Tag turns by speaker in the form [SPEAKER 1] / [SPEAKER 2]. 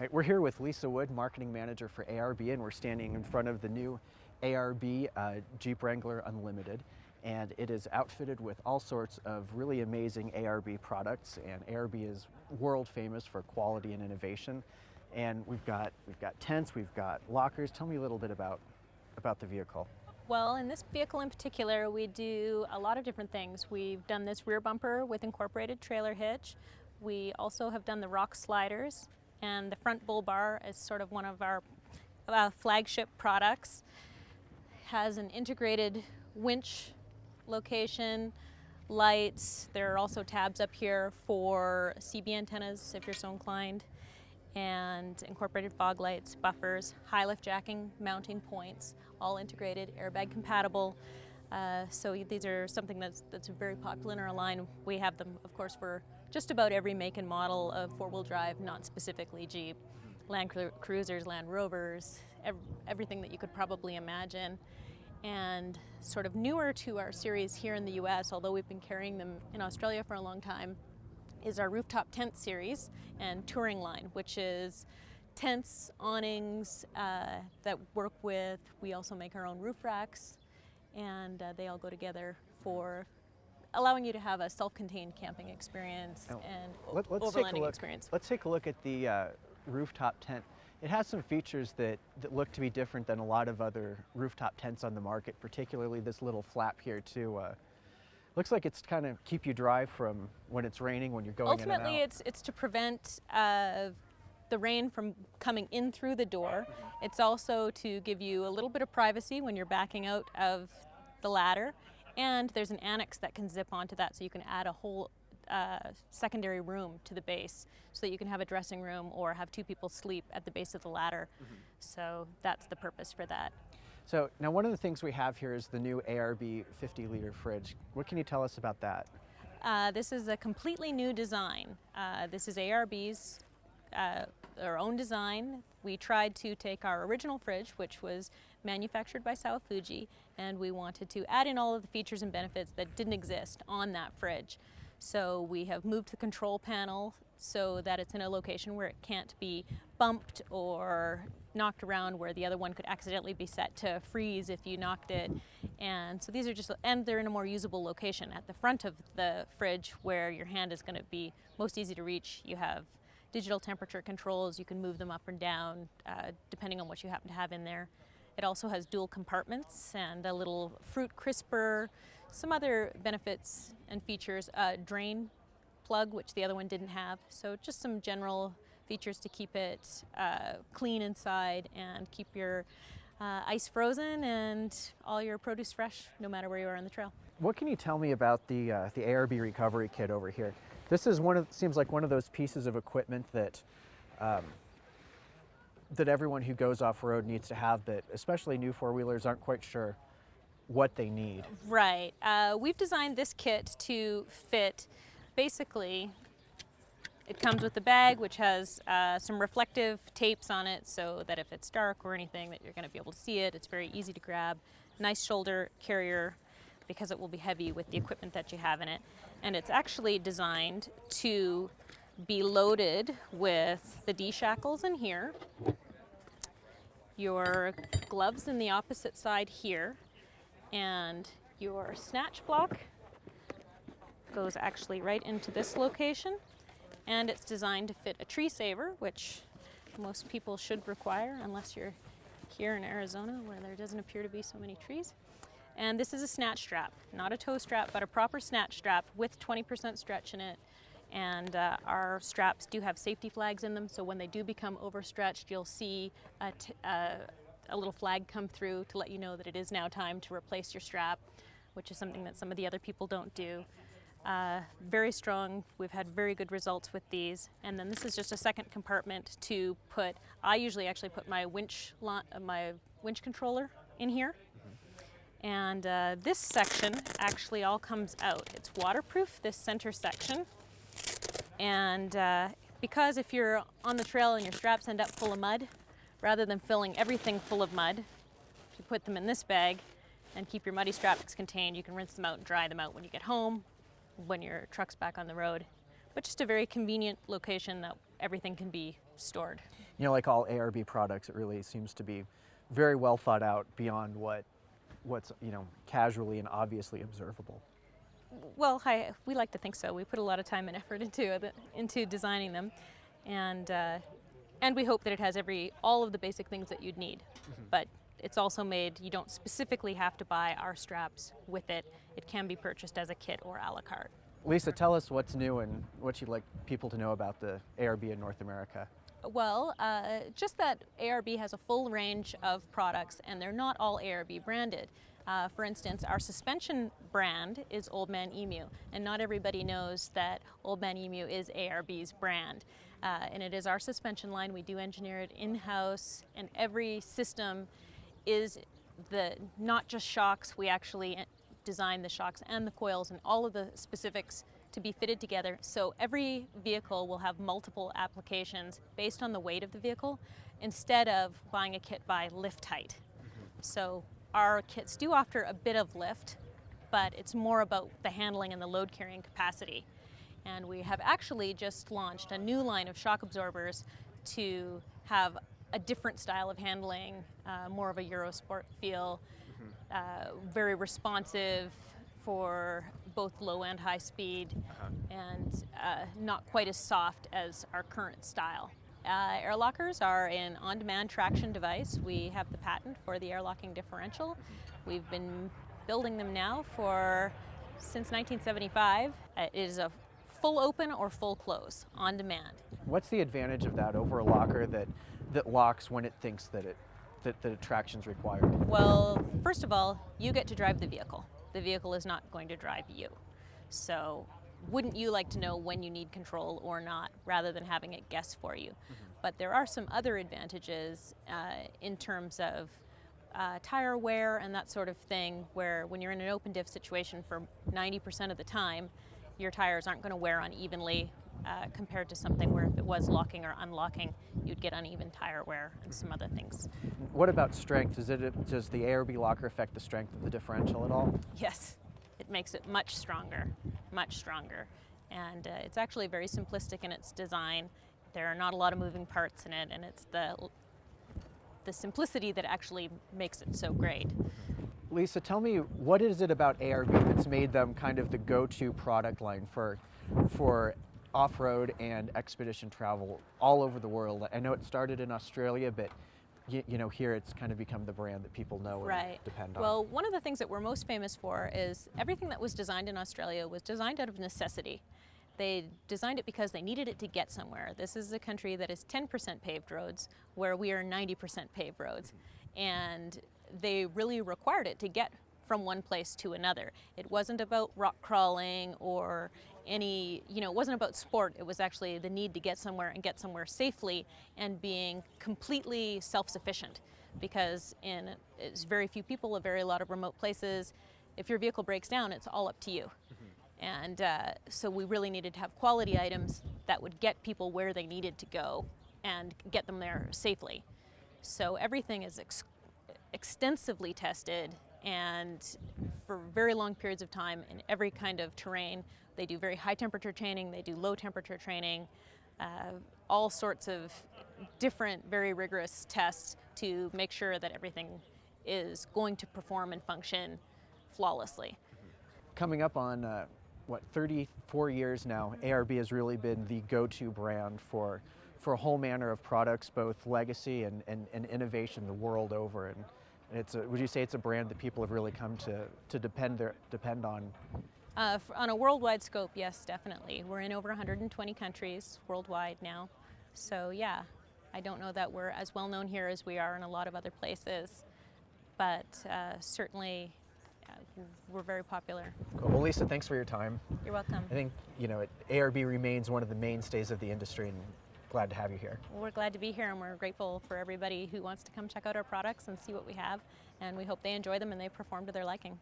[SPEAKER 1] Right, we're here with Lisa Wood, Marketing Manager for ARB, and we're standing in front of the new ARB Jeep Wrangler Unlimited. And it is outfitted with all sorts of really amazing ARB products, and ARB is world famous for quality and innovation. And we've got tents, we've got lockers. Tell me a little bit about the vehicle.
[SPEAKER 2] Well, in this vehicle in particular, we do a lot of different things. We've done this rear bumper with incorporated trailer hitch. We also have done the rock sliders, and the front bull bar is sort of one of our flagship products. Has an integrated winch location, lights. There are also tabs up here for CB antennas if you're so inclined, and incorporated fog lights, buffers, high lift jacking, mounting points, all integrated, airbag compatible. So these are something that's very popular in our line. We have them, of course, for just about every make and model of four-wheel drive, not specifically Jeep. Land Cruisers, Land Rovers, everything that you could probably imagine. And sort of newer to our series here in the US, although we've been carrying them in Australia for a long time, is our rooftop tent series and touring line, which is tents, awnings that work with. We also make our own roof racks, and they all go together for allowing you to have a self-contained camping experience and overlanding experience.
[SPEAKER 1] Let's take a look at the rooftop tent. It has some features that look to be different than a lot of other rooftop tents on the market, particularly this little flap here too. Looks like it's kind of keep you dry from when it's raining, when you're going in and out.
[SPEAKER 2] Ultimately, it's to prevent the rain from coming in through the door. It's also to give you a little bit of privacy when you're backing out of the ladder. And there's an annex that can zip onto that, so you can add a whole secondary room to the base, so that you can have a dressing room or have two people sleep at the base of the ladder. So that's the purpose for that.
[SPEAKER 1] So now one of the things we have here is the new ARB 50-liter fridge. What can you tell us about that?
[SPEAKER 2] This is a completely new design. This is ARB's our own design. We tried to take our original fridge, which was manufactured by Sao Fuji, and we wanted to add in all of the features and benefits that didn't exist on that fridge. So we have moved the control panel so that it's in a location where it can't be bumped or knocked around, where the other one could accidentally be set to freeze if you knocked it. And so these are and they're in a more usable location at the front of the fridge, where your hand is going to be most easy to reach. You have digital temperature controls. You can move them up and down depending on what you happen to have in there. It also has dual compartments and a little fruit crisper, some other benefits and features, drain plug, which the other one didn't have. So just some general features to keep it clean inside and keep your ice frozen and all your produce fresh, no matter where you are on the trail.
[SPEAKER 1] What can you tell me about the ARB recovery kit over here? This is seems like one of those pieces of equipment that that everyone who goes off-road needs to have, but especially new four-wheelers aren't quite sure what they need.
[SPEAKER 2] Right. We've designed this kit to fit, basically, it comes with a bag which has some reflective tapes on it, so that if it's dark or anything, that you're going to be able to see it. It's very easy to grab. Nice shoulder carrier, because it will be heavy with the equipment that you have in it. And it's actually designed to be loaded with the D-shackles in here, your gloves in the opposite side here, and your snatch block goes actually right into this location. And it's designed to fit a tree saver, which most people should require, unless you're here in Arizona, where there doesn't appear to be so many trees. And this is a snatch strap, not a tow strap, but a proper snatch strap with 20% stretch in it. And our straps do have safety flags in them, so when they do become overstretched, you'll see a little flag come through to let you know that it is now time to replace your strap, which is something that some of the other people don't do. Very strong. We've had very good results with these. And then this is just a second compartment to put, I usually actually put my winch controller in here. And this section actually all comes out. It's waterproof, this center section. And because if you're on the trail and your straps end up full of mud, rather than filling everything full of mud, if you put them in this bag and keep your muddy straps contained, you can rinse them out and dry them out when you get home, when your truck's back on the road. but just a very convenient location that everything can be stored.
[SPEAKER 1] You know, like all ARB products, it really seems to be very well thought out beyond what's, you know, casually and obviously observable.
[SPEAKER 2] Well, we like to think so. We put a lot of time and effort into designing them, and we hope that it has all of the basic things that you'd need. But it's also made, you don't specifically have to buy our straps with it. It can be purchased as a kit or a la carte.
[SPEAKER 1] Lisa, tell us what's new and what you'd like people to know about the ARB in North America.
[SPEAKER 2] Well, just that ARB has a full range of products, and they're not all ARB branded. For instance, our suspension brand is Old Man Emu, and not everybody knows that Old Man Emu is ARB's brand. And it is our suspension line. We do engineer it in-house, and every system is not just shocks. We actually design the shocks and the coils and all of the specifics to be fitted together. So every vehicle will have multiple applications based on the weight of the vehicle, instead of buying a kit by lift height. So our kits do offer a bit of lift, but it's more about the handling and the load carrying capacity. And we have actually just launched a new line of shock absorbers to have a different style of handling, more of a Eurosport feel, very responsive for both low and high speed, and not quite as soft as our current style. Air lockers are an on-demand traction device. We have the patent for the air locking differential. We've been building them now since 1975. It is a full open or full close, on demand.
[SPEAKER 1] What's the advantage of that over a locker that locks when it thinks that the traction's required?
[SPEAKER 2] Well, first of all, you get to drive the vehicle. The vehicle is not going to drive you. So wouldn't you like to know when you need control or not, rather than having it guess for you? But there are some other advantages in terms of tire wear and that sort of thing, where when you're in an open diff situation for 90% of the time, your tires aren't going to wear unevenly compared to something where if it was locking or unlocking, you'd get uneven tire wear and some other things.
[SPEAKER 1] What about strength? Does the ARB locker affect the strength of the differential at all?
[SPEAKER 2] Yes, it makes it much stronger, much stronger. And it's actually very simplistic in its design. There are not a lot of moving parts in it, and it's the simplicity that actually makes it so great.
[SPEAKER 1] Lisa, tell me, what is it about ARB that's made them kind of the go-to product line for off-road and expedition travel all over the world? I know it started in Australia, but you know, here it's kind of become the brand that people know and depend on.
[SPEAKER 2] Well, one of the things that we're most famous for is everything that was designed in Australia was designed out of necessity. They designed it because they needed it to get somewhere. This is a country that is 10% paved roads, where we are 90% paved roads. And they really required it to get from one place to another. It wasn't about rock crawling or it wasn't about sport. It was actually the need to get somewhere and get somewhere safely and being completely self-sufficient, because it's very few people, a very lot of remote places. If your vehicle breaks down, it's all up to you. And so we really needed to have quality items that would get people where they needed to go and get them there safely. So everything is extensively tested, and for very long periods of time in every kind of terrain. They do very high temperature training, they do low temperature training, all sorts of different, very rigorous tests to make sure that everything is going to perform and function flawlessly.
[SPEAKER 1] Coming up on 34 years now, ARB has really been the go-to brand for a whole manner of products, both legacy and innovation the world over. And would you say it's a brand that people have really come to depend on?
[SPEAKER 2] On a worldwide scope, yes, definitely. We're in over 120 countries worldwide now. So yeah, I don't know that we're as well known here as we are in a lot of other places, but certainly we're very popular.
[SPEAKER 1] Cool. Well, Lisa, thanks for your time.
[SPEAKER 2] You're welcome.
[SPEAKER 1] I think, ARB remains one of the mainstays of the industry, and glad to have you here.
[SPEAKER 2] Well, we're glad to be here, and we're grateful for everybody who wants to come check out our products and see what we have, and we hope they enjoy them and they perform to their liking.